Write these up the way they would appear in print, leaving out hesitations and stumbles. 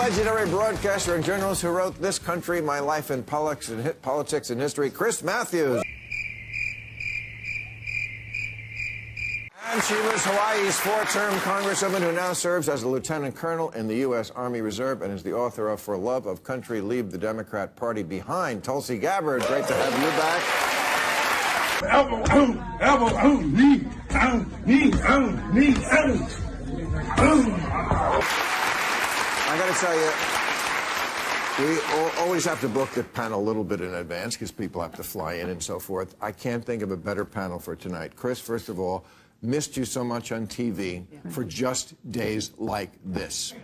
legendary broadcaster and journalist who wrote This Country, My Life in Politics and History, Chris Matthews. And she was Hawaii's four-term congresswoman who now serves as a lieutenant colonel in the U.S. Army Reserve and is the author of For Love of Country, Leave the Democrat Party Behind. Tulsi Gabbard, great to have you back. Elbow, knee, knee. I got to tell you, we always have to book the panel a little bit in advance because people have to fly in and so forth. I can't think of a better panel for tonight. Chris, first of all, missed you so much on TV for just days like this.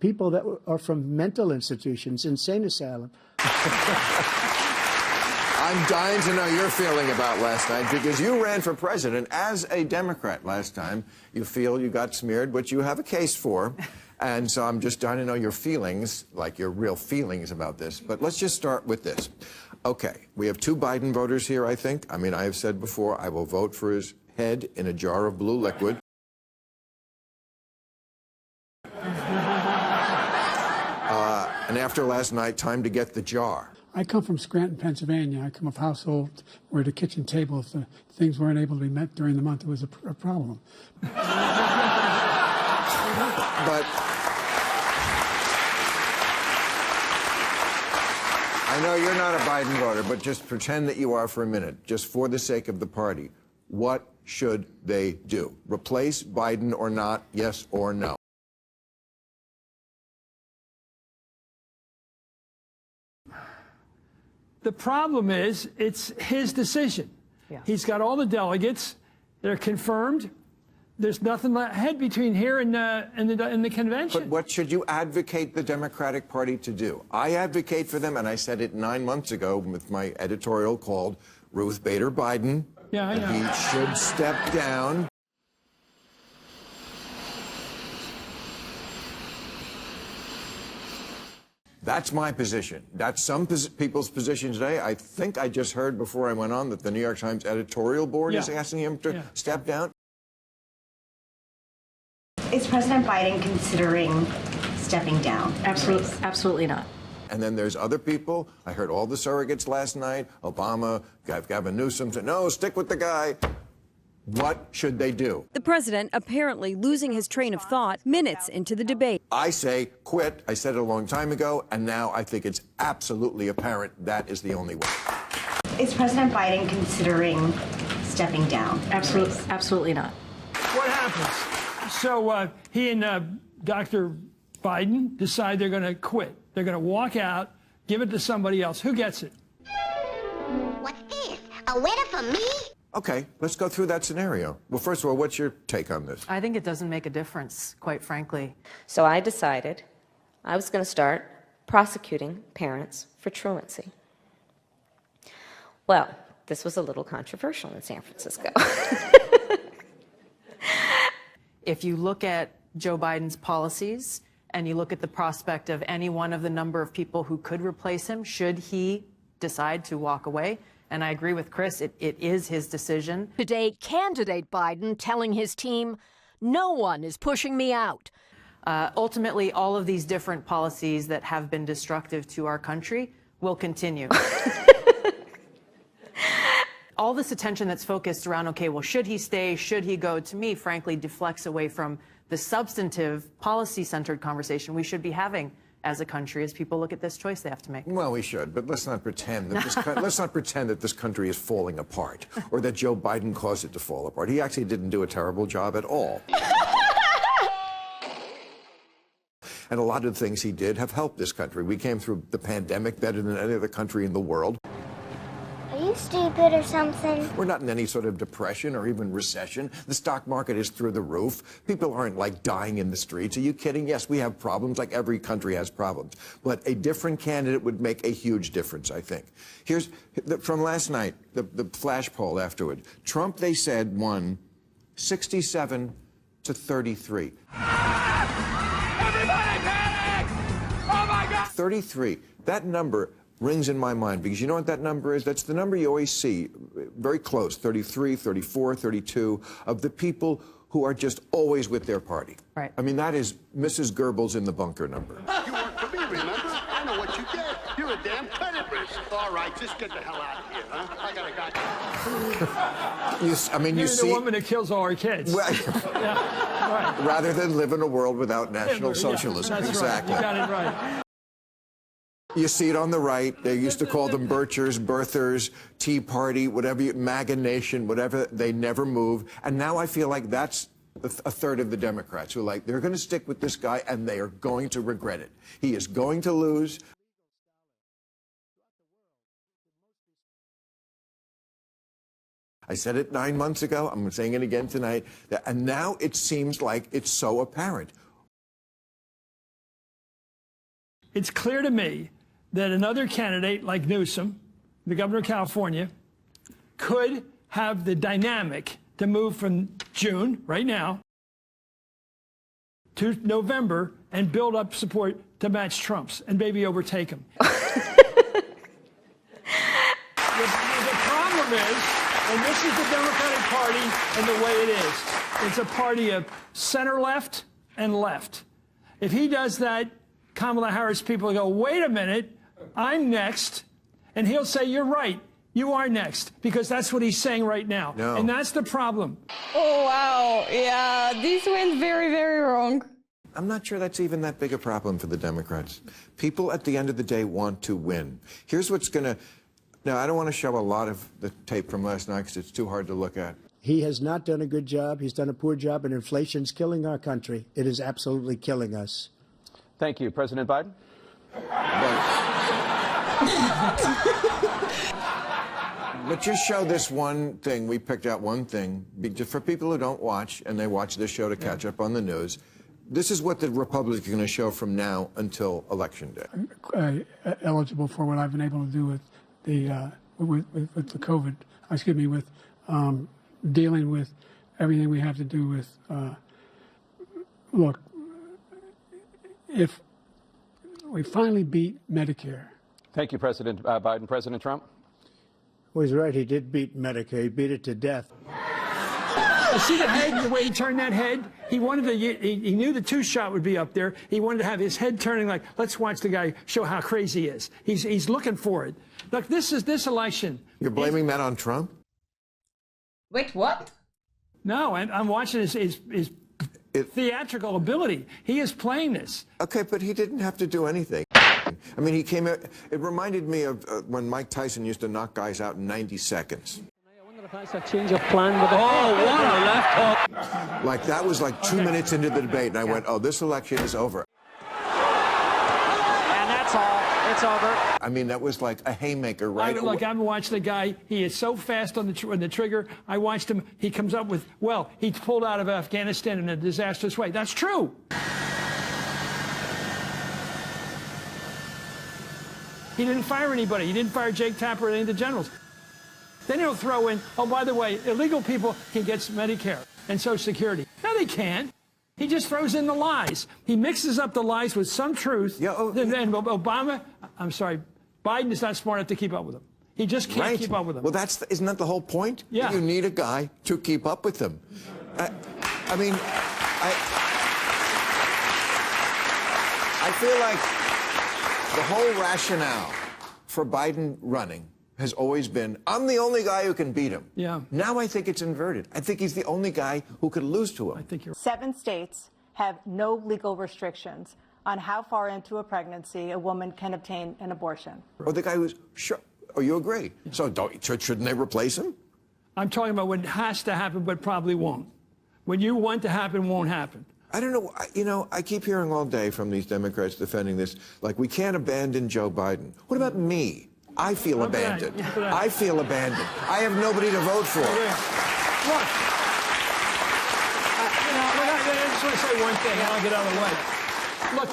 People that are from mental institutions, insane asylum. I'm dying to know your feeling about last night because you ran for president as a Democrat last time. You feel you got smeared, which you have a case for. And so I'm just dying to know your feelings, like your real feelings about this. But let's just start with this. Okay, we have two Biden voters here, I think. I mean, I have said before, I will vote for his head in a jar of blue liquid. And after last night, time to get the jar. I come from Scranton, Pennsylvania. I come of a household where the kitchen table, if the things weren't able to be met during the month, it was a problem. But I know you're not a Biden voter, but just pretend that you are for a minute, just for the sake of the party. What should they do? Replace Biden or not? Yes or no? The problem is, it's his decision. Yeah. He's got all the delegates. They're confirmed. There's nothing ahead between here and the convention. But what should you advocate the Democratic Party to do? I advocate for them, and I said it 9 months ago with my editorial called Ruth Bader Biden. Yeah, I know. He should step down. That's my position. That's some people's position today. I think I just heard before I went on that the New York Times editorial board is asking him to step down. Is President Biden considering stepping down? Absolutely not. And then there's other people. I heard all the surrogates last night. Obama, Gavin Newsom said, no, stick with the guy. What should they do? The president apparently losing his train of thought minutes into the debate. I say quit. I said it a long time ago, and now I think it's absolutely apparent that is the only way. Is President Biden considering stepping down? Absolutely not. What happens? So he and Dr. Biden decide they're going to quit. They're going to walk out, give it to somebody else. Who gets it? What's this? A winner for me? Okay, let's go through that scenario. Well, first of all, what's your take on this? I think it doesn't make a difference, quite frankly. So I decided I was going to start prosecuting parents for truancy. Well, this was a little controversial in San Francisco. If you look at Joe Biden's policies and you look at the prospect of any one of the number of people who could replace him, should he decide to walk away, and I agree with Chris, it is his decision. Today, candidate Biden telling his team, no one is pushing me out. Ultimately, all of these different policies that have been destructive to our country will continue. All this attention that's focused around, okay, well, should he stay, should he go, to me, frankly, deflects away from the substantive, policy-centered conversation we should be having as a country as people look at this choice they have to make. Well, we should, but let's not pretend that let's not pretend that this country is falling apart or that Joe Biden caused it to fall apart. He actually didn't do a terrible job at all. And a lot of the things he did have helped this country. We came through the pandemic better than any other country in the world. Are you stupid or something? We're not in any sort of depression or even recession. The stock market is through the roof. People aren't like dying in the streets. Are you kidding? Yes, we have problems like every country has problems. But a different candidate would make a huge difference, I think. Here's from last night, the flash poll afterward. Trump, they said, won 67 to 33. Everybody panic! Oh my God! 33. That number rings in my mind because you know what that number is? That's the number you always see, very close, 33, 34, 32, of the people who are just always with their party. Right. I mean, that is Mrs. Goebbels in the bunker number. You work for me, remember? I know what you get. You're a damn credit risk. All right, just get the hell out of here, huh? I got a guy. You're see the woman that kills all our kids. Well, yeah, right. rather than live in a world without national socialism. That's exactly. Right. You got it right. You see it on the right. They used to call them birchers, birthers, Tea Party, whatever, MAGA Nation, whatever. They never move. And now I feel like that's a third of the Democrats who are like, they're going to stick with this guy and they are going to regret it. He is going to lose. I said it 9 months ago. I'm saying it again tonight. And now it seems like it's so apparent. It's clear to me that another candidate like Newsom, the governor of California, could have the dynamic to move from June, right now, to November and build up support to match Trump's and maybe overtake him. The problem is, and this is the Democratic Party and the way it is, it's a party of center-left and left. If he does that, Kamala Harris people go, wait a minute, I'm next. And he'll say, you're right, you are next. Because that's what he's saying right now. No. And that's the problem. Oh, wow. Yeah, this went very, very wrong. I'm not sure that's even that big a problem for the Democrats. People at the end of the day want to win. Here's what's going to... Now, I don't want to show a lot of the tape from last night because it's too hard to look at. He has not done a good job. He's done a poor job, and inflation's killing our country. It is absolutely killing us. Thank you. President Biden? But just show this one thing. We picked out one thing. Just for people who don't watch, and they watch this show to catch up on the news, this is what the Republicans are going to show from now until Election Day. Eligible for what I've been able to do with the with the COVID, with dealing with everything we have to do with, look, if we finally beat Medicare. Thank you, President Biden. President Trump? Well, he's right. He did beat Medicare. He beat it to death. You see the head, the way he turned that head? He wanted to, he knew the two-shot would be up there. He wanted to have his head turning like, let's watch the guy show how crazy he is. He's looking for it. Look, this election. You're blaming that on Trump? Wait, what? No, I'm watching his theatrical ability. He is playing this. Okay, but he didn't have to do anything. I mean, he came out, it reminded me of when Mike Tyson used to knock guys out in 90 seconds. I wonder if that's a change of plan with what a left hook. Like, that was like 2 minutes into the debate, and I went, oh, this election is over. And that's all. It's over. I mean, that was like a haymaker, right? Look, I'm watching the guy. He is so fast on the trigger. I watched him. He comes up with, well, he pulled out of Afghanistan in a disastrous way. That's true. He didn't fire anybody. He didn't fire Jake Tapper or any of the generals. Then he'll throw in, oh, by the way, illegal people can get Medicare and Social Security. No, they can't. He just throws in the lies. He mixes up the lies with some truth. Yeah, then Obama, I'm sorry, Biden is not smart enough to keep up with him. He just can't keep up with him. Well, isn't that the whole point? Yeah. You need a guy to keep up with them. I mean, I feel like the whole rationale for Biden running has always been, I'm the only guy who can beat him. Yeah. Now I think it's inverted. I think he's the only guy who could lose to him. I think you're 7 states have no legal restrictions on how far into a pregnancy a woman can obtain an abortion. Or the guy who's, sure, oh, you agree. So shouldn't they replace him? I'm talking about what has to happen but probably won't. What you want to happen won't happen. I don't know. You know, I keep hearing all day from these Democrats defending this, like, we can't abandon Joe Biden. What about me? I feel abandoned. I feel abandoned. I have nobody to vote for. Look, I just want to say one thing, and I'll get out of the way.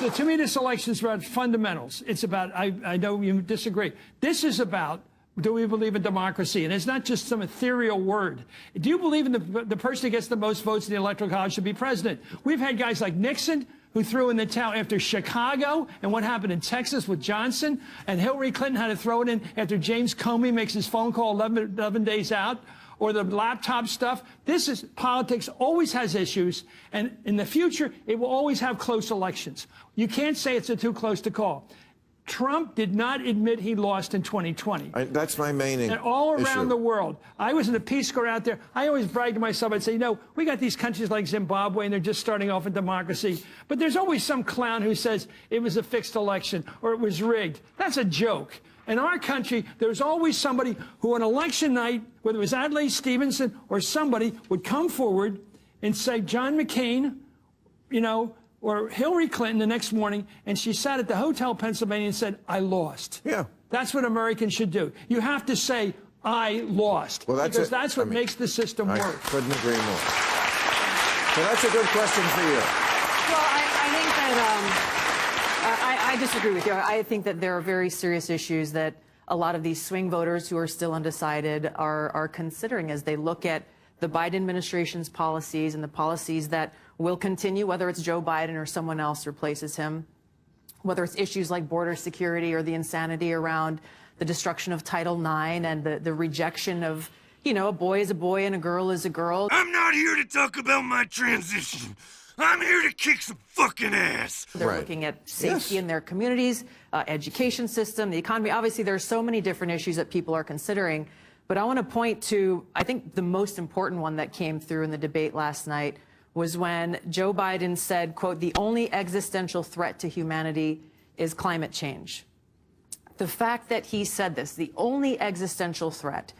Look, to me, this election is about fundamentals. It's about, I know you disagree. This is about, do we believe in democracy? And it's not just some ethereal word. Do you believe in the person who gets the most votes in the Electoral College should be president? We've had guys like Nixon, who threw in the towel after Chicago and what happened in Texas with Johnson, and Hillary Clinton had to throw it in after James Comey makes his phone call 11 days out. or the laptop stuff. This is politics, always has issues, and in the future, it will always have close elections. You can't say it's too close to call. Trump did not admit he lost in 2020. That's my main issue. And all around the world. I was in a Peace Corps out there. I always brag to myself. I'd say, you know, we got these countries like Zimbabwe, and they're just starting off in democracy. But there's always some clown who says it was a fixed election or it was rigged. That's a joke. In our country, there's always somebody who on election night, whether it was Adlai Stevenson or somebody, would come forward and say, John McCain, you know, or Hillary Clinton the next morning, and she sat at the Hotel Pennsylvania and said, I lost. Yeah. That's what Americans should do. You have to say, I lost. Well, because that's what makes the system work. I couldn't agree more. So that's a good question for you. Well, I think that I disagree with you. I think that there are very serious issues that a lot of these swing voters who are still undecided are considering as they look at the Biden administration's policies and the policies that will continue, whether it's Joe Biden or someone else replaces him, whether it's issues like border security or the insanity around the destruction of Title IX and the rejection of, you know, a boy is a boy and a girl is a girl. I'm not here to talk about my transition. I'm here to kick some fucking ass. They're looking at safety in their communities, education system, the economy. Obviously, there are so many different issues that people are considering. But I want to point to, I think, the most important one that came through in the debate last night was when Joe Biden said, quote, the only existential threat to humanity is climate change. The fact that he said this, the only existential threat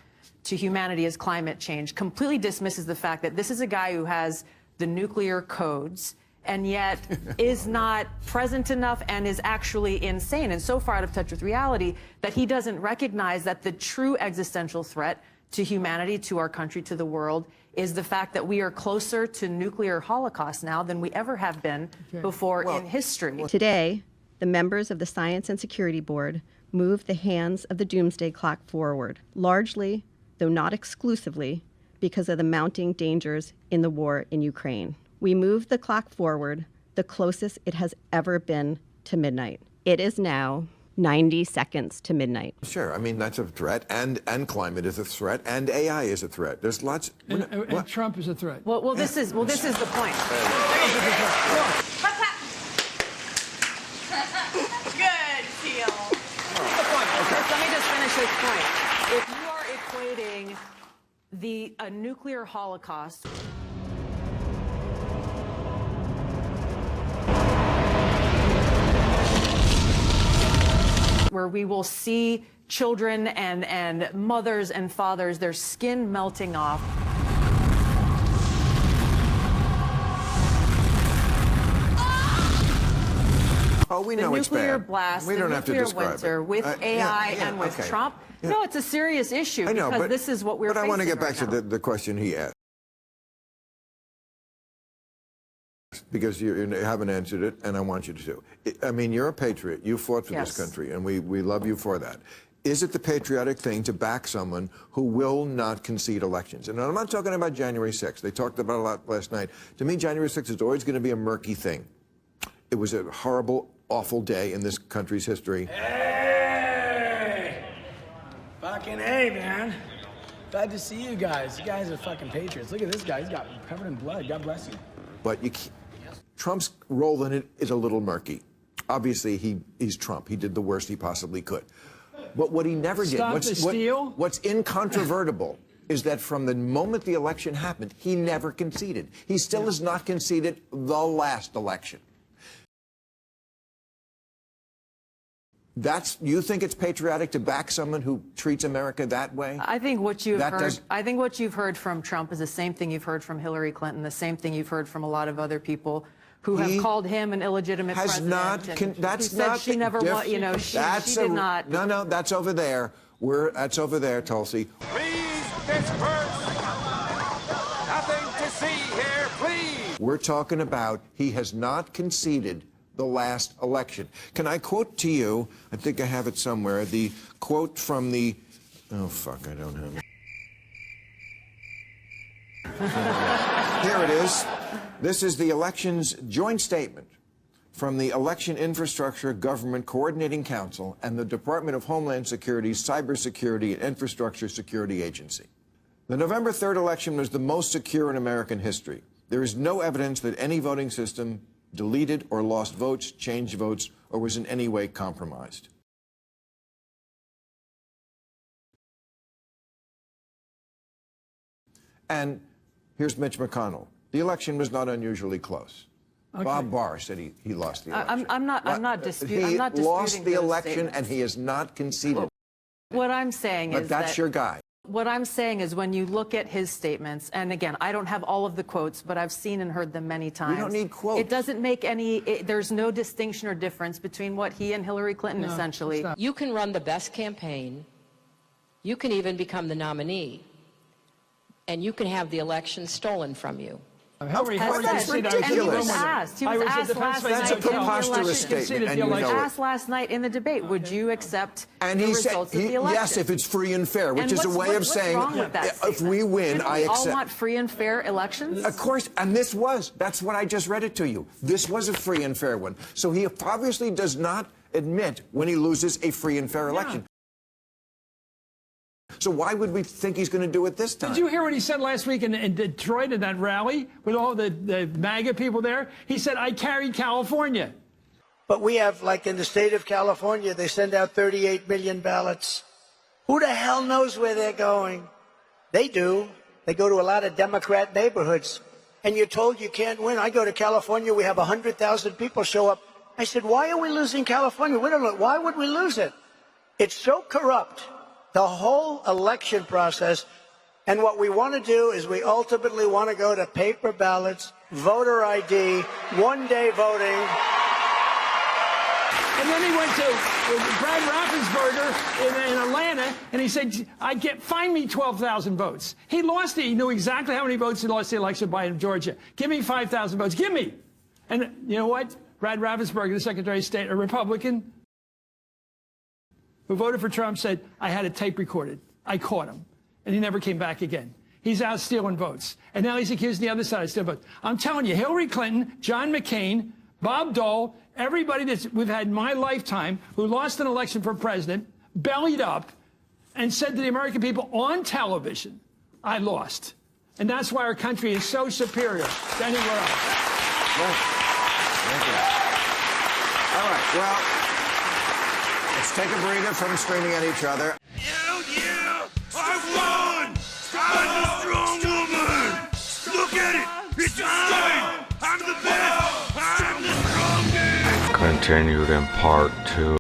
to humanity is climate change, completely dismisses the fact that this is a guy who has the nuclear codes and yet is not present enough and is actually insane and so far out of touch with reality that he doesn't recognize that the true existential threat to humanity, to our country, to the world, is the fact that we are closer to nuclear holocaust now than we ever have been before in history. Today, the members of the Science and Security Board moved the hands of the doomsday clock forward, largely, though not exclusively, because of the mounting dangers in the war in Ukraine. We moved the clock forward the closest it has ever been to midnight. It is now 90 seconds to midnight. Sure, I mean, that's a threat, and climate is a threat, and AI is a threat. There's lots... And Trump is a threat. Well, this is the point. Good deal. Let me just finish this point. If you are equating a nuclear holocaust... where we will see children and mothers and fathers, their skin melting off. Oh, we know it's bad. The nuclear blast, we don't have to describe winter it. with AI and with Trump. Yeah. No, it's a serious issue I know, because but, this is what we're facing. But I want to get back right to the question he asked. Because you haven't answered it, and I want you to. I mean, you're a patriot. You fought for this country, and we love you for that. Is it the patriotic thing to back someone who will not concede elections? And I'm not talking about January 6th. They talked about it a lot last night. To me, January 6th is always going to be a murky thing. It was a horrible, awful day in this country's history. Hey! Fucking hey, man. Glad to see you guys. You guys are fucking patriots. Look at this guy. He's got covered in blood. God bless you. But you can't. Trump's role in it is a little murky. Obviously, he's Trump. He did the worst he possibly could. But what he never did, what's incontrovertible, is that from the moment the election happened, he never conceded. He still has not conceded the last election. You think it's patriotic to back someone who treats America that way? I think what you've heard. I think what you've heard from Trump is the same thing you've heard from Hillary Clinton, the same thing you've heard from a lot of other people who have called him an illegitimate president. That's who not. Said she never won. You know, she did not. No, that's over there. That's over there, Tulsi. Please disperse. Nothing to see here, please. We're talking about he has not conceded the last election. Can I quote to you, I think I have it somewhere, the quote from the, oh fuck, I don't have it. Here it is. This is the elections joint statement from the Election Infrastructure Government Coordinating Council and the Department of Homeland Security's Cybersecurity and Infrastructure Security Agency. The November 3rd election was the most secure in American history. There is no evidence that any voting system deleted or lost votes, changed votes, or was in any way compromised. And here's Mitch McConnell. The election was not unusually close. Okay. Bob Barr said he lost the election. I'm not disputing. He I'm not lost the those election, statements. and he has not conceded. What I'm saying But is that's your guy. What I'm saying is when you look at his statements, and again, I don't have all of the quotes, but I've seen and heard them many times. You don't need quotes. It doesn't make there's no distinction or difference between what he and Hillary Clinton essentially. You can run the best campaign. You can even become the nominee. And you can have the election stolen from you. Hillary That's And ridiculous. he was asked. He was asked last night. That's a preposterous statement, and you know it. Asked last night in the debate, would you accept And the he said, results of the election? yes, if it's free and fair, which And is a way of what's saying, wrong with that if we win, Shouldn't I we all accept. want free and fair elections? Of course, and that's what I just read it to you. This was a free and fair one. So he obviously does not admit when he loses a free and fair election. So why would we think he's going to do it this time? Did you hear what he said last week in Detroit at that rally with all the MAGA people there? He said, I carried California. But we have, like in the state of California, they send out 38 million ballots. Who the hell knows where they're going? They do. They go to a lot of Democrat neighborhoods. And you're told you can't win. I go to California, we have 100,000 people show up. I said, why are we losing California? We don't know. Why would we lose it? It's so corrupt, the whole election process. And what we want to do is we ultimately want to go to paper ballots, voter ID, one-day voting. And then he went to Brad Raffensperger in Atlanta, and he said, find me 12,000 votes. He lost it. He knew exactly how many votes he lost the election by in Georgia. Give me 5,000 votes. Give me. And you know what? Brad Raffensperger, the Secretary of State, a Republican, who voted for Trump, said, I had it tape recorded. I caught him. And he never came back again. He's out stealing votes. And now he's accusing the other side of stealing votes. I'm telling you, Hillary Clinton, John McCain, Bob Dole, everybody that we've had in my lifetime who lost an election for president, bellied up and said to the American people on television, I lost. And that's why our country is so superior to anywhere else. Thank you. All right, well, let's take a breather from screaming at each other. Yeah, I won! I'm a strong woman! Look at it! It's mine! I'm the best! I'm the strongest! Continued in part 2.